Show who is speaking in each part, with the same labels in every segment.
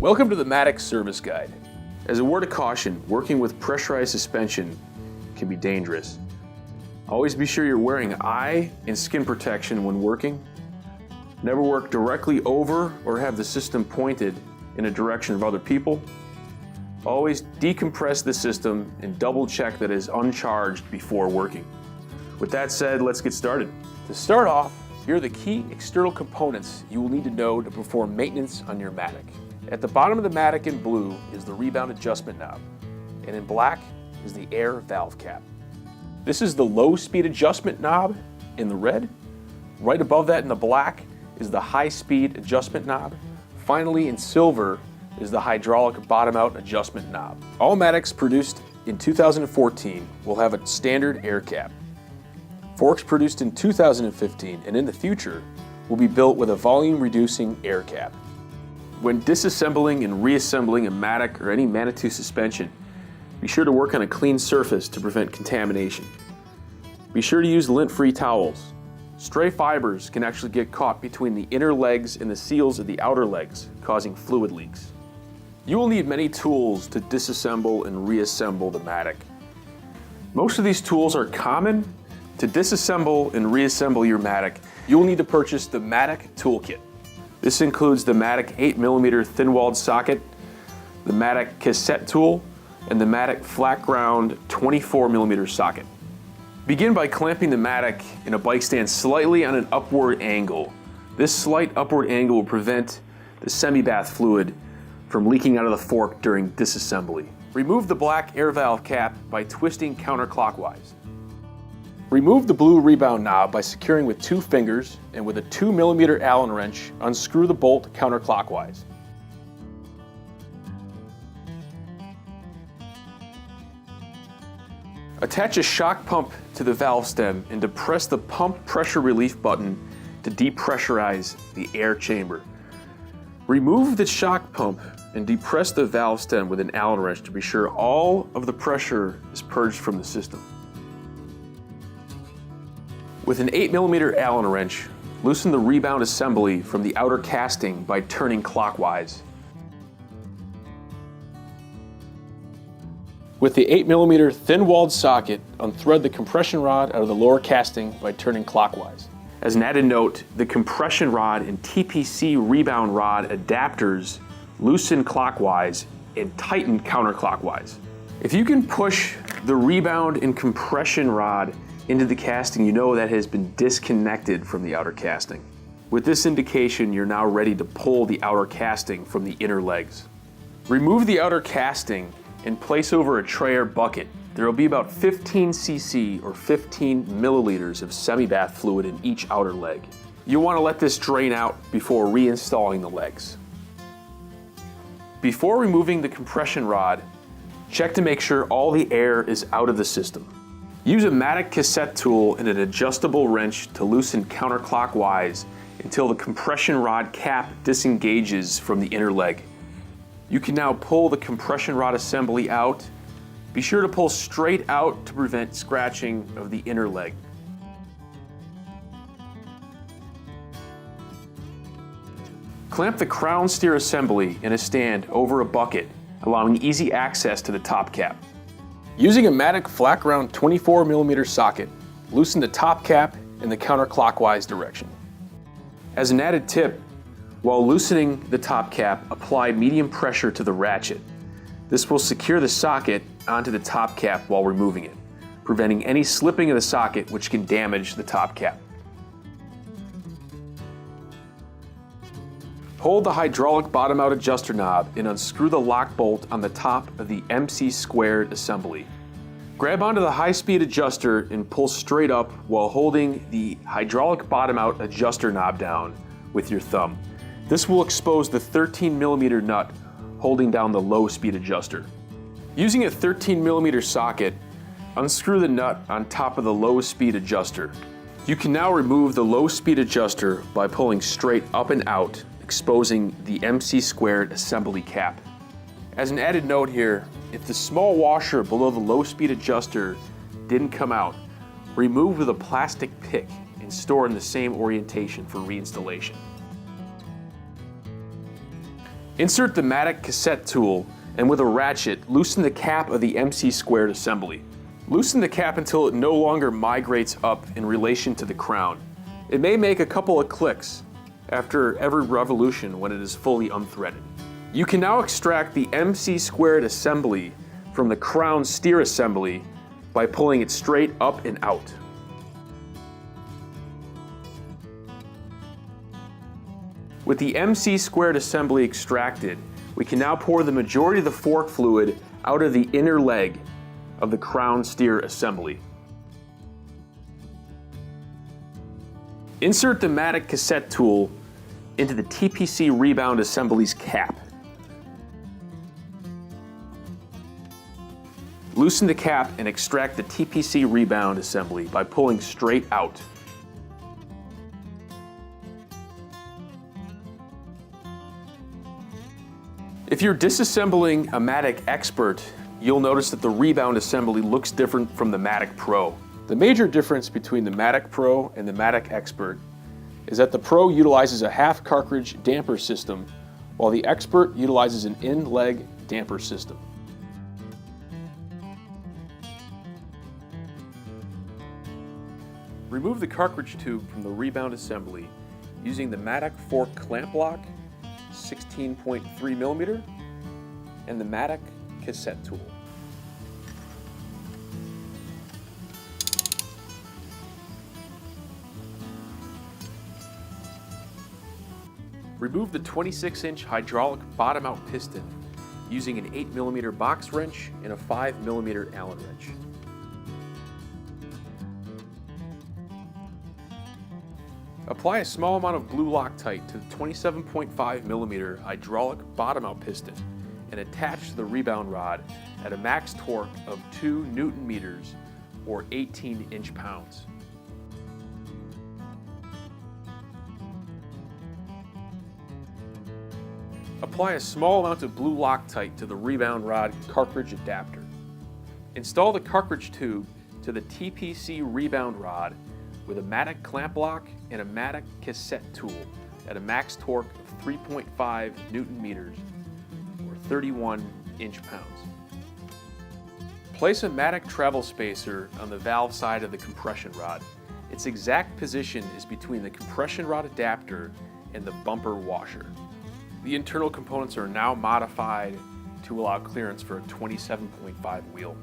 Speaker 1: Welcome to the Mattoc Service Guide. As a word of caution, working with pressurized suspension can be dangerous. Always be sure you're wearing eye and skin protection when working. Never work directly over or have the system pointed in a direction of other people. Always decompress the system and double check that it is uncharged before working. With that said, let's get started. To start off, here are the key external components you will need to know to perform maintenance on your Mattoc. At the bottom of the Mattoc in blue is the rebound adjustment knob, and in black is the air valve cap. This is the low speed adjustment knob in the red. Right above that in the black is the high speed adjustment knob. Finally, in silver is the hydraulic bottom out adjustment knob. All Mattocs produced in 2014 will have a standard air cap. Forks produced in 2015 and in the future will be built with a volume reducing air cap. When disassembling and reassembling a Mattoc or any Manitou suspension, be sure to work on a clean surface to prevent contamination. Be sure to use lint-free towels. Stray fibers can actually get caught between the inner legs and the seals of the outer legs, causing fluid leaks. You will need many tools to disassemble and reassemble the Mattoc. Most of these tools are common. To disassemble and reassemble your Mattoc, you will need to purchase the Mattoc Toolkit. This includes the Mattoc 8mm thin-walled socket, the Mattoc cassette tool, and the Mattoc flat ground 24mm socket. Begin by clamping the Mattoc in a bike stand slightly on an upward angle. This slight upward angle will prevent the semi-bath fluid from leaking out of the fork during disassembly. Remove the black air valve cap by twisting counterclockwise. Remove the blue rebound knob by securing with 2 fingers, and with a 2mm Allen wrench, unscrew the bolt counterclockwise. Attach a shock pump to the valve stem and depress the pump pressure relief button to depressurize the air chamber. Remove the shock pump and depress the valve stem with an Allen wrench to be sure all of the pressure is purged from the system. With an 8mm Allen wrench, loosen the rebound assembly from the outer casting by turning clockwise. With the 8mm thin-walled socket, unthread the compression rod out of the lower casting by turning clockwise. As an added note, the compression rod and TPC rebound rod adapters loosen clockwise and tighten counterclockwise. If you can push the rebound and compression rod into the casting, you know that has been disconnected from the outer casting. With this indication, you're now ready to pull the outer casting from the inner legs. Remove the outer casting and place over a tray or bucket. There will be about 15 cc or 15 milliliters of semi-bath fluid in each outer leg. You'll want to let this drain out before reinstalling the legs. Before removing the compression rod, check to make sure all the air is out of the system. Use a Mattoc cassette tool and an adjustable wrench to loosen counterclockwise until the compression rod cap disengages from the inner leg. You can now pull the compression rod assembly out. Be sure to pull straight out to prevent scratching of the inner leg. Clamp the crown steer assembly in a stand over a bucket, allowing easy access to the top cap. Using a Mattoc flat ground 24mm socket, loosen the top cap in the counterclockwise direction. As an added tip, while loosening the top cap, apply medium pressure to the ratchet. This will secure the socket onto the top cap while removing it, preventing any slipping of the socket which can damage the top cap. Hold the hydraulic bottom out adjuster knob and unscrew the lock bolt on the top of the MC squared assembly. Grab onto the high speed adjuster and pull straight up while holding the hydraulic bottom out adjuster knob down with your thumb. This will expose the 13mm nut holding down the low speed adjuster. Using a 13mm socket, unscrew the nut on top of the low speed adjuster. You can now remove the low speed adjuster by pulling straight up and out, exposing the MC squared assembly cap. As an added note here, if the small washer below the low speed adjuster didn't come out, remove with a plastic pick and store in the same orientation for reinstallation. Insert the Mattoc cassette tool and with a ratchet, loosen the cap of the MC² assembly. Loosen the cap until it no longer migrates up in relation to the crown. It may make a couple of clicks after every revolution when it is fully unthreaded. You can now extract the MC² assembly from the crown steer assembly by pulling it straight up and out. With the MC² assembly extracted, we can now pour the majority of the fork fluid out of the inner leg of the crown steer assembly. Insert the Mattoc cassette tool into the TPC rebound assembly's cap. Loosen the cap and extract the TPC rebound assembly by pulling straight out. If you're disassembling a Mattoc Expert, you'll notice that the rebound assembly looks different from the Mattoc Pro. The major difference between the Mattoc Pro and the Mattoc Expert is that the Pro utilizes a half cartridge damper system, while the Expert utilizes an in-leg damper system. Remove the cartridge tube from the rebound assembly using the Mattoc fork clamp lock, 16.3mm, and the Mattoc cassette tool. Remove the 26-inch hydraulic bottom-out piston using an 8mm box wrench and a 5mm Allen wrench. Apply a small amount of blue Loctite to the 27.5mm hydraulic bottom-out piston and attach to the rebound rod at a max torque of 2 Nm or 18 inch-pounds. Apply a small amount of blue Loctite to the rebound rod cartridge adapter. Install the cartridge tube to the TPC rebound rod with a Mattoc clamp lock and a Mattoc cassette tool at a max torque of 3.5 Nm or 31 inch-pounds. Place a Mattoc travel spacer on the valve side of the compression rod. Its exact position is between the compression rod adapter and the bumper washer. The internal components are now modified to allow clearance for a 27.5 wheel.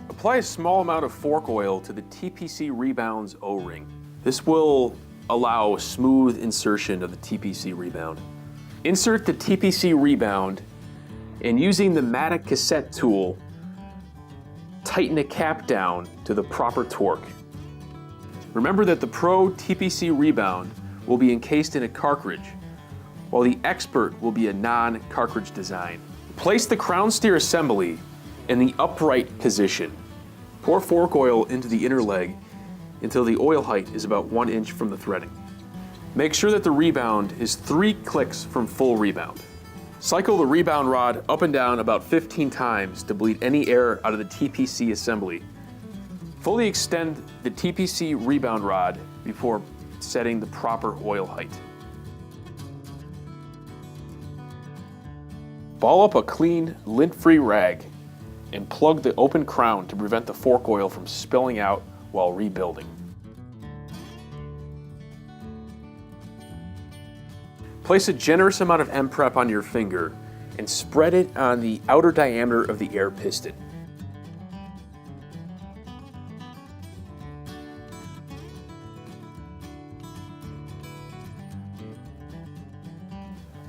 Speaker 1: Apply a small amount of fork oil to the TPC Rebound's O-ring. This will allow smooth insertion of the TPC Rebound. Insert the TPC Rebound and using the Mattoc cassette tool, tighten the cap down to the proper torque. Remember that the Pro TPC Rebound will be encased in a cartridge, while the Expert will be a non-cartridge design. Place the crown steer assembly in the upright position. Pour fork oil into the inner leg until the oil height is about 1 inch from the threading. Make sure that the rebound is 3 clicks from full rebound. Cycle the rebound rod up and down about 15 times to bleed any air out of the TPC assembly. Fully extend the TPC rebound rod before setting the proper oil height. Ball up a clean, lint-free rag and plug the open crown to prevent the fork oil from spilling out while rebuilding. Place a generous amount of M-Prep on your finger and spread it on the outer diameter of the air piston.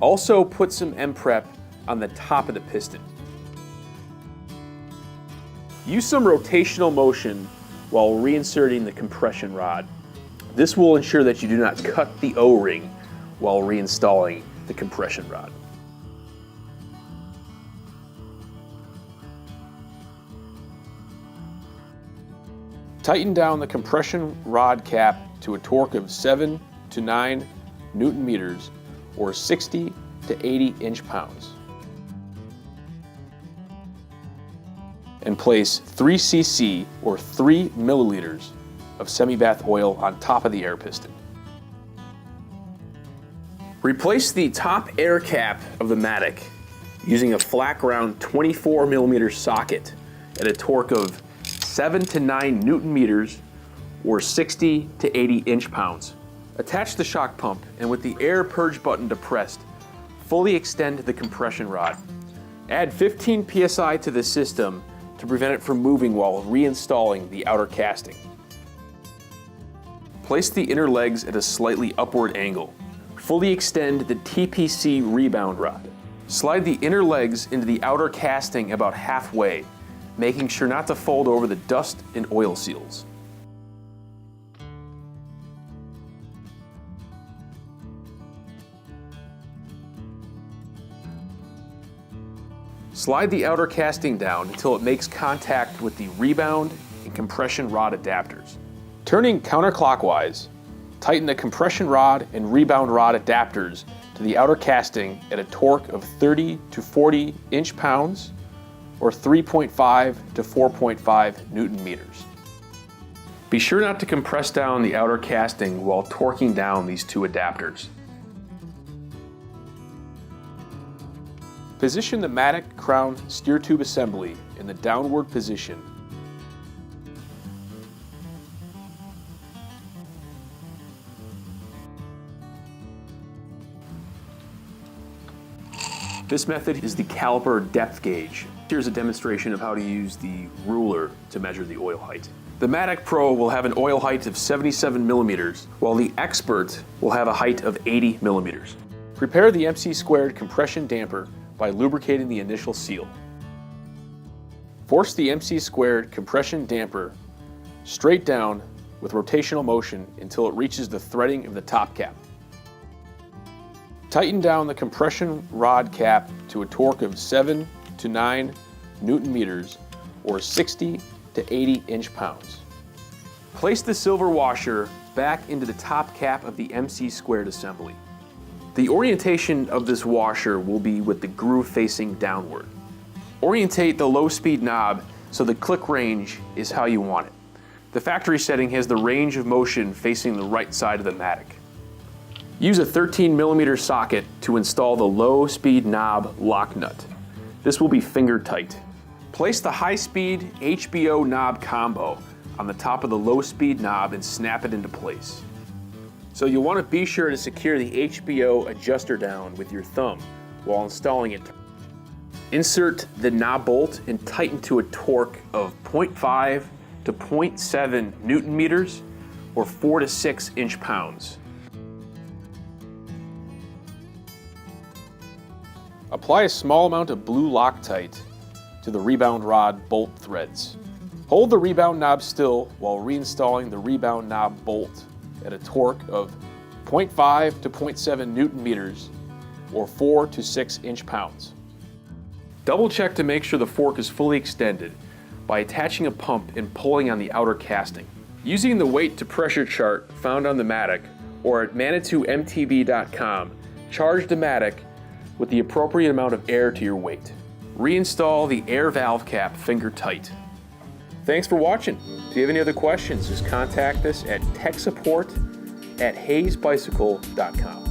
Speaker 1: Also put some M-Prep on the top of the piston. Use some rotational motion while reinserting the compression rod. This will ensure that you do not cut the O-ring while reinstalling the compression rod. Tighten down the compression rod cap to a torque of 7 to 9 Nm or 60 to 80 inch-pounds. And place 3 cc or 3 milliliters of semi-bath oil on top of the air piston. Replace the top air cap of the Mattoc using a flat ground 24mm socket at a torque of 7 to 9 Newton meters or 60 to 80 inch-pounds. Attach the shock pump and with the air purge button depressed, fully extend the compression rod. Add 15 psi to the system to prevent it from moving while reinstalling the outer casting. Place the inner legs at a slightly upward angle. Fully extend the TPC rebound rod. Slide the inner legs into the outer casting about halfway, making sure not to fold over the dust and oil seals. Slide the outer casting down until it makes contact with the rebound and compression rod adapters. Turning counterclockwise, tighten the compression rod and rebound rod adapters to the outer casting at a torque of 30 to 40 inch-pounds or 3.5 to 4.5 Newton meters. Be sure not to compress down the outer casting while torquing down these two adapters. Position the Mattoc crown steer tube assembly in the downward position. This method is the caliper depth gauge. Here's a demonstration of how to use the ruler to measure the oil height. The Mattoc Pro will have an oil height of 77 millimeters, while the Expert will have a height of 80 millimeters. Prepare the MC² compression damper by lubricating the initial seal. Force the MC² compression damper straight down with rotational motion until it reaches the threading of the top cap. Tighten down the compression rod cap to a torque of 7 to 9 Newton meters or 60 to 80 inch-pounds. Place the silver washer back into the top cap of the MC² assembly. The orientation of this washer will be with the groove facing downward. Orientate the low speed knob so the click range is how you want it. The factory setting has the range of motion facing the right side of the Mattoc. Use a 13mm socket to install the low speed knob lock nut. This will be finger tight. Place the high speed HBO knob combo on the top of the low speed knob and snap it into place. So you'll want to be sure to secure the HBO adjuster down with your thumb while installing it. Insert the knob bolt and tighten to a torque of 0.5 to 0.7 Newton meters or 4 to 6 inch-pounds. Apply a small amount of blue Loctite to the rebound rod bolt threads. Hold the rebound knob still while reinstalling the rebound knob bolt at a torque of 0.5 to 0.7 Newton meters or 4 to 6 inch-pounds. Double check to make sure the fork is fully extended by attaching a pump and pulling on the outer casting. Using the weight to pressure chart found on the Mattoc or at ManitouMTB.com, charge the Mattoc with the appropriate amount of air to your weight. Reinstall the air valve cap finger tight. Thanks for watching. If you have any other questions, just contact us at techsupport@hayesbicycle.com.